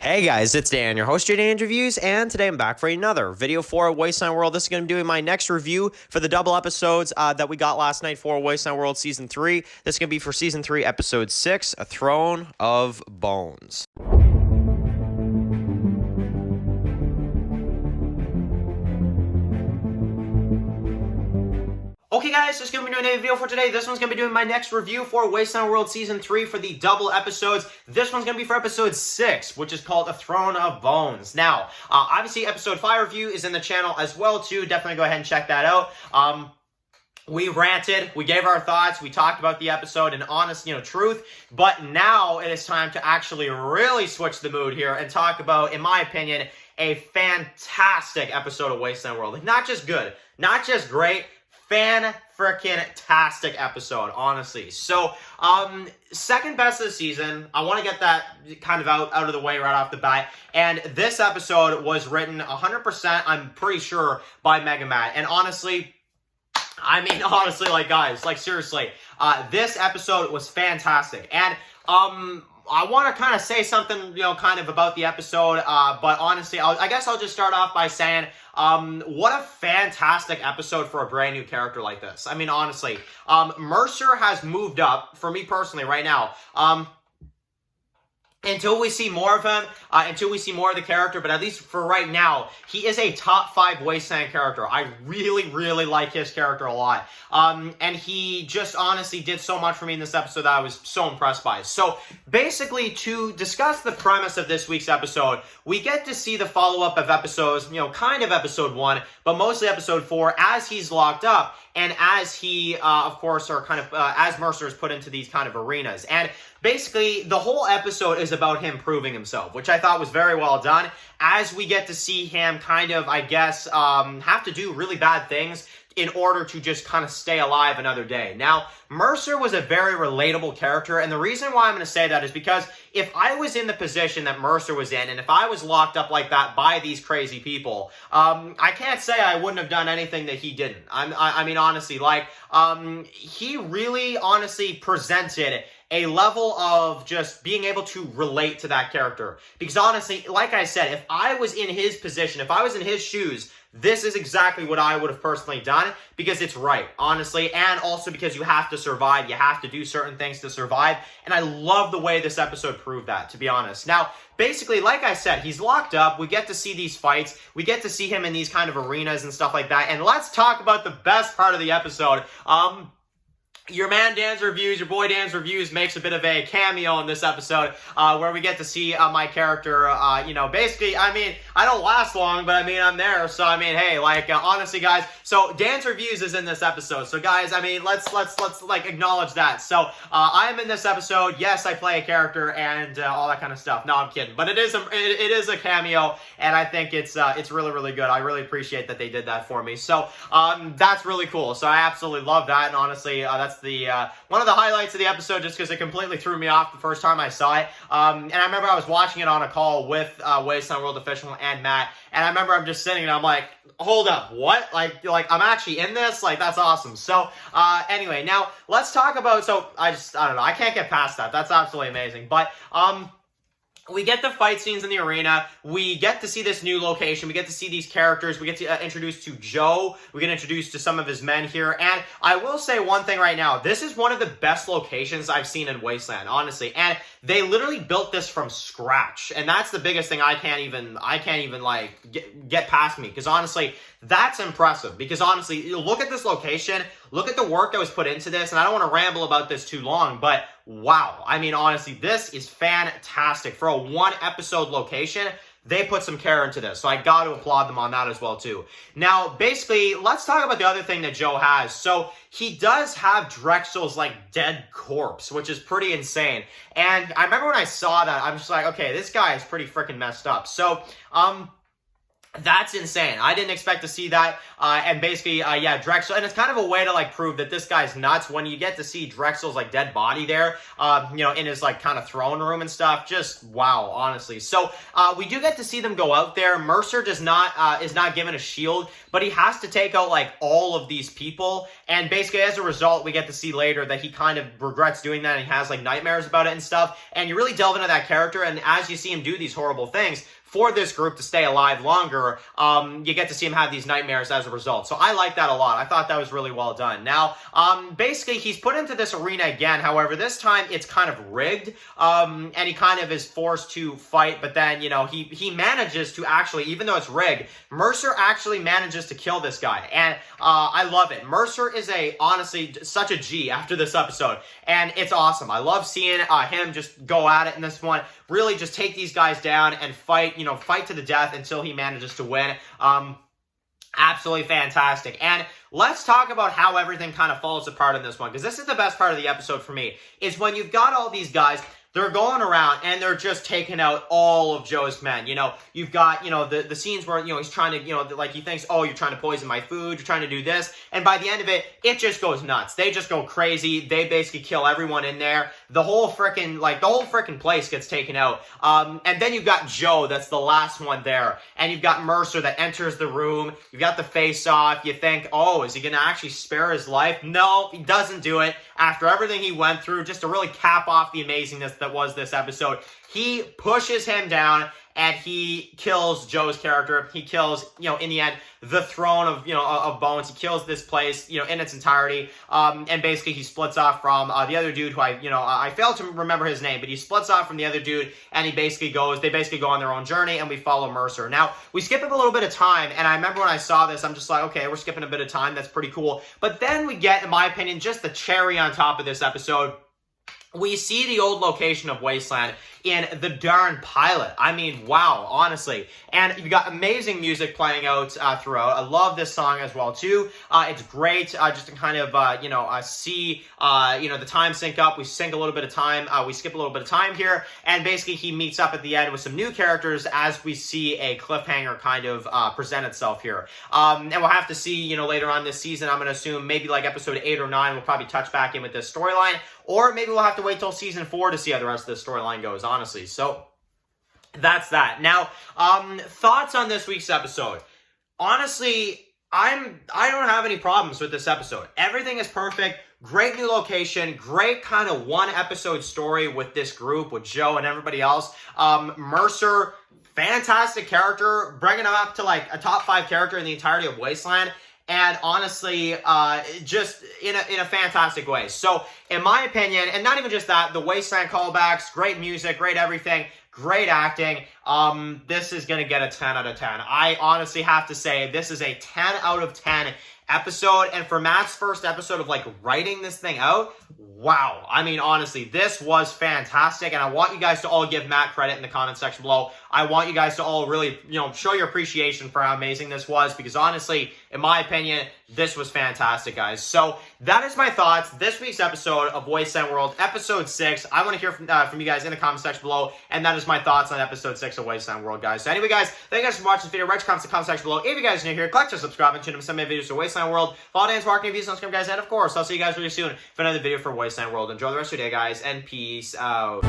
Hey guys, it's Dan, your host, TWD Reviews, and today I'm back for another video for Wasteland World. This is going to be doing my next review for the double episodes that we got last night for Wasteland World Season 3. This is going to be for Season 3, Episode 6, A Throne of Bones. Okay guys, this is going to be doing a video for today. This one's going to be doing my next review for Wasteland World Season 3 for the double episodes. This one's going to be for Episode 6, which is called A Throne of Bones. Now, obviously Episode 5 review is in the channel as well too. Definitely go ahead and check that out. We ranted, we gave our thoughts, we talked about the episode in honest, truth, but now it is time to actually really switch the mood here and talk about, in my opinion, a fantastic episode of Wasteland World. Like, not just good, not just great, fan-frickin-tastic episode, honestly. So, second best of the season. I want to get that kind of out of the way right off the bat. And this episode was written 100%, I'm pretty sure, by Mega Matt. And honestly, like, guys, like, seriously, this episode was fantastic. And, I want to kind of say something, kind of about the episode, but honestly, I guess I'll just start off by saying, what a fantastic episode for a brand new character like this. I mean, honestly, Mercer has moved up, for me personally, right now, until we see more of him, until we see more of the character, but at least for right now, he is a top 5 Wasteland character. I really, really like his character a lot. And he just honestly did so much for me in this episode that I was so impressed by. So basically, to discuss the premise of this week's episode, we get to see the follow-up of episodes, kind of episode 1, but mostly episode 4, as he's locked up, and as he, of course, are kind of, as Mercer is put into these kind of arenas. And basically, the whole episode is about him proving himself, which I thought was very well done, as we get to see him kind of, I guess, have to do really bad things in order to just kind of stay alive another day. Now, Mercer was a very relatable character, and the reason why I'm going to say that is because if I was in the position that Mercer was in, and if I was locked up like that by these crazy people, I can't say I wouldn't have done anything that he didn't. I mean, honestly, like, he really, honestly presented a level of just being able to relate to that character. Because honestly, like I said, if I was in his position, if I was in his shoes, this is exactly what I would have personally done, because it's right, honestly, and also because you have to survive, you have to do certain things to survive, and I love the way this episode proved that, to be honest. Now, basically, like I said, he's locked up, we get to see these fights, we get to see him in these kind of arenas and stuff like that, and let's talk about the best part of the episode. Your man Dan's Reviews, your boy Dan's Reviews makes a bit of a cameo in this episode, where we get to see my character, basically, I mean, I don't last long, but I mean, I'm there, so I mean, hey, like, honestly, guys, so Dan's Reviews is in this episode, so guys, I mean, let's like, acknowledge that. So, I'm in this episode, yes, I play a character, and all that kind of stuff. No, I'm kidding, but it is a cameo, and I think it's really, really good. I really appreciate that they did that for me, so, that's really cool, so I absolutely love that, and honestly, that's the one of the highlights of the episode, just because it completely threw me off the first time I saw it. And I remember I was watching it on a call with Wasteland World Official and Matt, and I remember I'm just sitting and I'm like, hold up, what? Like I'm actually in this? Like, that's awesome. So, anyway, now let's talk about, I don't know, I can't get past that. That's absolutely amazing. But, we get the fight scenes in the arena, we get to see this new location, we get to see these characters, we get to introduce to Joe, we get introduced to some of his men here, and I will say one thing right now, this is one of the best locations I've seen in Wasteland, honestly, and they literally built this from scratch, and that's the biggest thing I can't even like, get past me, because honestly, that's impressive, because honestly, you look at this location, look at the work that was put into this, and I don't want to ramble about this too long, but wow, I mean, honestly, this is fantastic. For a 1-episode location, they put some care into this, so I got to applaud them on that as well, too. Now, basically, let's talk about the other thing that Joe has. So, he does have Drexel's, like, dead corpse, which is pretty insane. And I remember when I saw that, I'm just like, okay, this guy is pretty freaking messed up. So, That's insane. I didn't expect to see that. And basically, yeah, Drexel. And it's kind of a way to, like, prove that this guy's nuts when you get to see Drexel's, like, dead body there, you know, in his, like, kind of throne room and stuff. Just, wow, honestly. So, we do get to see them go out there. Mercer is not given a shield, but he has to take out, like, all of these people. And basically, as a result, we get to see later that he kind of regrets doing that and he has, like, nightmares about it and stuff. And you really delve into that character, and as you see him do these horrible things, for this group to stay alive longer, you get to see him have these nightmares as a result. So I like that a lot. I thought that was really well done. Now, basically, he's put into this arena again. However, this time it's kind of rigged, and he kind of is forced to fight. But then, you know, he manages to actually, even though it's rigged, Mercer actually manages to kill this guy. And I love it. Mercer is honestly such a G after this episode. And it's awesome. I love seeing him just go at it in this one. Really just take these guys down and fight, you know, fight to the death until he manages to win. Absolutely fantastic. And let's talk about how everything kind of falls apart in this one, because this is the best part of the episode for me, is when you've got all these guys, they're going around and they're just taking out all of Joe's men. You know, you've got, you know, the scenes where, you know, he's trying to, you know, like he thinks, oh, you're trying to poison my food, you're trying to do this. And by the end of it, it just goes nuts. They just go crazy. They basically kill everyone in there. The whole freaking place gets taken out. And then you've got Joe, that's the last one there. And you've got Mercer that enters the room. You've got the face off. You think, oh, is he going to actually spare his life? No, he doesn't do it. After everything he went through, just to really cap off the amazingness that was this episode, he pushes him down and he kills Joe's character. He kills, you know, in the end, the throne of, you know, of Bones. He kills this place, you know, in its entirety. And basically he splits off from the other dude who I failed to remember his name, but he splits off from the other dude and they basically go on their own journey and we follow Mercer. Now, we skip a little bit of time, and I remember when I saw this, I'm just like, okay, we're skipping a bit of time. That's pretty cool. But then we get, in my opinion, just the cherry on top of this episode. We see the old location of Wasteland in the darn pilot. I mean, wow, honestly. And you've got amazing music playing out throughout. I love this song as well, too. It's great just to kind of, see, the time sync up. We sync a little bit of time. We skip a little bit of time here. And basically, he meets up at the end with some new characters as we see a cliffhanger kind of present itself here. And we'll have to see, you know, later on this season, I'm going to assume maybe like episode 8 or 9, we'll probably touch back in with this storyline. Or maybe we'll have to wait till season 4 to see how the rest of this storyline goes, honestly. So, that's that. Now, thoughts on this week's episode. Honestly, I don't have any problems with this episode. Everything is perfect. Great new location. Great kind of one-episode story with this group, with Joe and everybody else. Mercer, fantastic character. Bringing him up to, like, a top 5 character in the entirety of Wasteland. And honestly, just in a fantastic way. So, in my opinion, and not even just that, the Wasteland callbacks, great music, great everything, great acting. This is going to get a 10 out of 10. I honestly have to say, this is a 10 out of 10 episode. And for Matt's first episode of, like, writing this thing out, wow. I mean, honestly, this was fantastic. And I want you guys to all give Matt credit in the comment section below. I want you guys to all really, you know, show your appreciation for how amazing this was. Because honestly, in my opinion, this was fantastic, guys. So that is my thoughts. This week's episode of Wasteland World, episode 6. I want to hear from you guys in the comment section below. And that is my thoughts on episode 6 of Wasteland World, guys. So anyway, guys, thank you guys for watching this video. Write your comments in the comment section below. If you guys are new here, click to subscribe and tune in to some of my videos for Wasteland World. Follow Dan's marketing videos on Instagram, guys. And of course, I'll see you guys really soon for another video for Wasteland World. Enjoy the rest of your day, guys, and peace out.